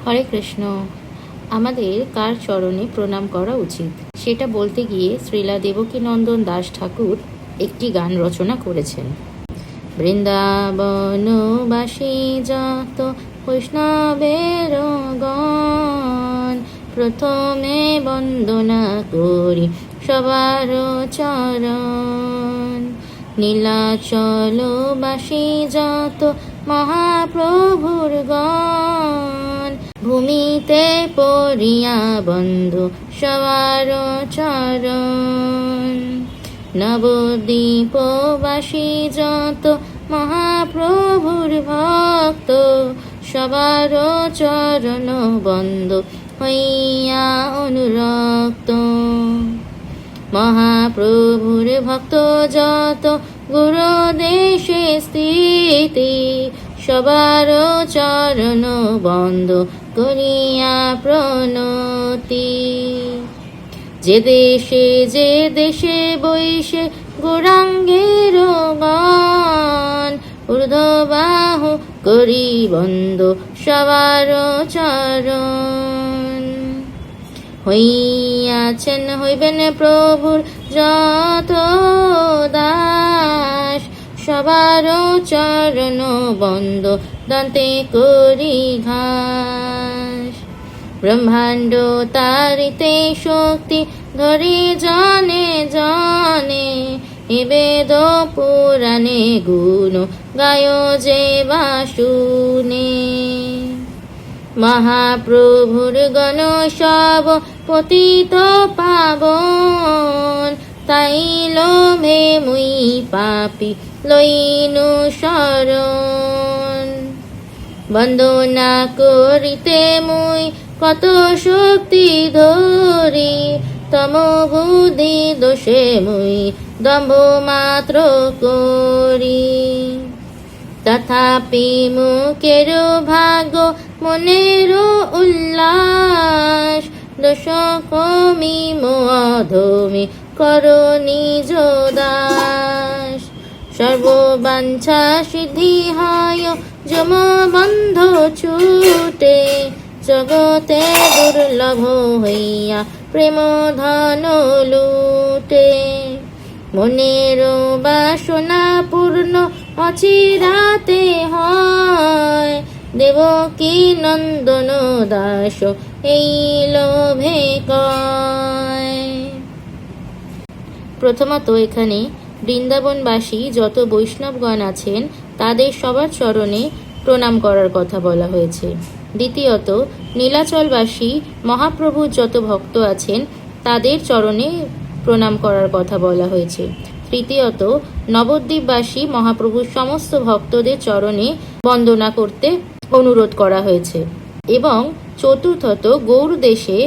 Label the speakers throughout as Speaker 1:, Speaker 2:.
Speaker 1: হরে কৃষ্ণ। আমাদের কার চরণে প্রণাম করা উচিত সেটা বলতে গিয়ে শ্রীলা দেবকীনন্দন দাস ঠাকুর একটি গান রচনা করেছেন। বৃন্দাবনবাসী যত বৈষ্ণবের গণ, প্রথমে বন্দনা করি সবার চরণ। নীলাচলবাসী যত মহাপ্রভুর গণ, ভূমিতে পড়িয়া বন্ধু সবার চরণ। নবদ্বীপবাসী যত মহাপ্রভুর ভক্ত, সবার চরণ বন্ধু হইয়া অনুরক্ত। মহাপ্রভুর ভক্ত যত গুরুদেশে স্থিতি, সবার চরণ বন্ধু করিয়া প্রণতি। যে দেশে বৈশে গৌরাঙ্গের গান, ঊর্ধ্ববাহু করি বন্ধু সবার চরণ। হইবেন প্রভুর যত দাস, সবার চরণ বন্ধ দন্তে করি ঘাস। ব্রহ্মাণ্ড তারিতে শক্তি ধরি জনে জনে, এ বেদ পুরাণে গুণ গায় যে বাসুনে। মহাপ্রভুর গণ সব পতিত পাবন, তাই লোভে মুই পাপি লইনু শরণ। বন্দনা করিতে মুই কত শক্তি ধরি, তম বুদ্ধি দোষে মুই দম্ভ মাত্র করি। তথাপি মুখের ভাগ্য মনের উল্লাস, দোষ কমি অধমি কর নিজ দাস। সর্ববাঞ্ছা সিদ্ধি হয় যম বন্ধ ছুটে, জগতে দুর্লভ হইয়া প্রেম ধন লুটে। মনের বাসনা পূর্ণ অচিরাতে হয়, দেবকী নন্দন দাস এই লোভে কয়। প্রথমত এখানে বৃন্দাবনবাসী যত বৈষ্ণবগণ আছেন তাদের সবার চরণে প্রণাম করার কথা বলা হয়েছে। দ্বিতীয়ত নীলাচলবাসী মহাপ্রভুর যত ভক্ত আছেন তাদের চরণে প্রণাম করার কথা বলা হয়েছে। তৃতীয়ত নবদ্বীপবাসী মহাপ্রভুর সমস্ত ভক্তদের চরণে বন্দনা করতে অনুরোধ করা হয়েছে। এবং চতুর্থত গৌর দেশে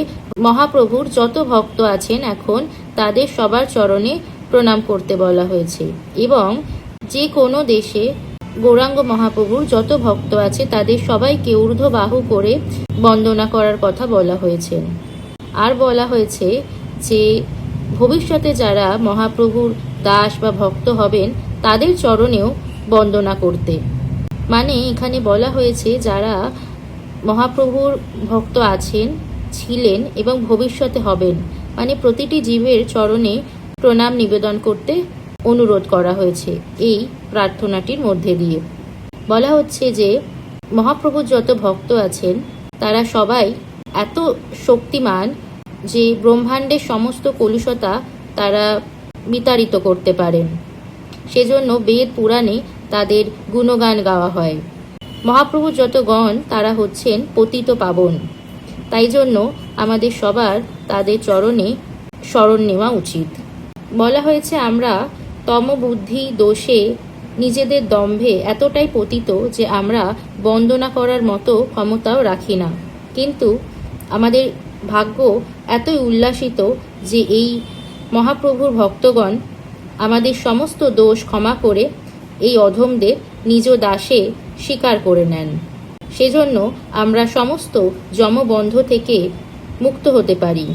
Speaker 1: মহাপ্রভুর যত ভক্ত আছেন এখন তাদের সবার চরণে প্রণাম করতে বলা হয়েছে। এবং যে কোনো দেশে গৌরাঙ্গ মহাপ্রভুর যত ভক্ত আছে তাদের সবাইকে ঊর্ধ্ববাহু করে বন্দনা করার কথা বলা হয়েছে। আর বলা হয়েছে যে ভবিষ্যতে যারা মহাপ্রভুর দাস বা ভক্ত হবেন তাদের চরণেও বন্দনা করতে। মানে এখানে বলা হয়েছে যারা মহাপ্রভুর ভক্ত আছেন, ছিলেন এবং ভবিষ্যতে হবেন, মানে প্রতিটি জীবের চরণে প্রণাম নিবেদন করতে অনুরোধ করা হয়েছে এই প্রার্থনাটির মধ্যে দিয়ে। বলা হচ্ছে যে মহাপ্রভুর যত ভক্ত আছেন তারা সবাই এত শক্তিমান যে ব্রহ্মাণ্ডের সমস্ত কলুষতা তারা বিতাড়িত করতে পারেন। সেজন্য বেদ পুরাণে তাদের গুণগান গাওয়া হয়। মহাপ্রভুর যত গণ তারা হচ্ছেন পতিত পাবন, তাই জন্য আমাদের সবার তাদের চরণে শরণ নেওয়া উচিত। বলা হয়েছে আমরা তমবুদ্ধি দোষে নিজেদের দম্ভে এতটাই পতিত যে আমরা বন্দনা করার মতো ক্ষমতাও রাখি না, কিন্তু আমাদের ভাগ্য এতই উল্লাসিত যে এই মহাপ্রভুর ভক্তগণ আমাদের সমস্ত দোষ ক্ষমা করে এই অধমদের নিজ দাসে স্বীকার করে নেন। সেজন্য আমরা সমস্ত যমবন্ধ থেকে মুক্ত হতে পারি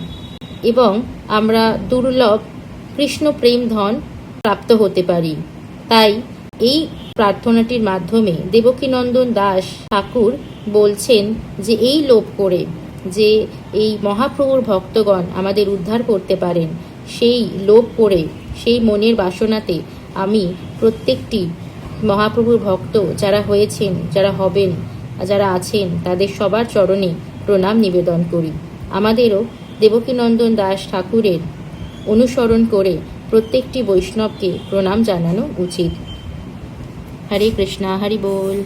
Speaker 1: এবং আমরা দুর্লভ কৃষ্ণ প্রেম ধন প্রাপ্ত হতে পারি। তাই এই প্রার্থনাটির মাধ্যমে দেবকীনন্দন দাস ঠাকুর বলছেন যে এই লোভ করে যে এই মহাপ্রভুর ভক্তগণ আমাদের উদ্ধার করতে পারেন, সেই লোভ করে, সেই মনের বাসনাতে আমি প্রত্যেকটি মহাপ্রভুর ভক্ত যারা হয়েছেন, যারা হবেন, যারা আছেন, তাদের সবার চরণে প্রণাম নিবেদন করি। আমাদেরও দেবকীনন্দন দাস ঠাকুরের অনুসরণ করে প্রত্যেকটি বৈষ্ণবকে প্রণাম জানানো উচিত। হরে কৃষ্ণা, হরি বল।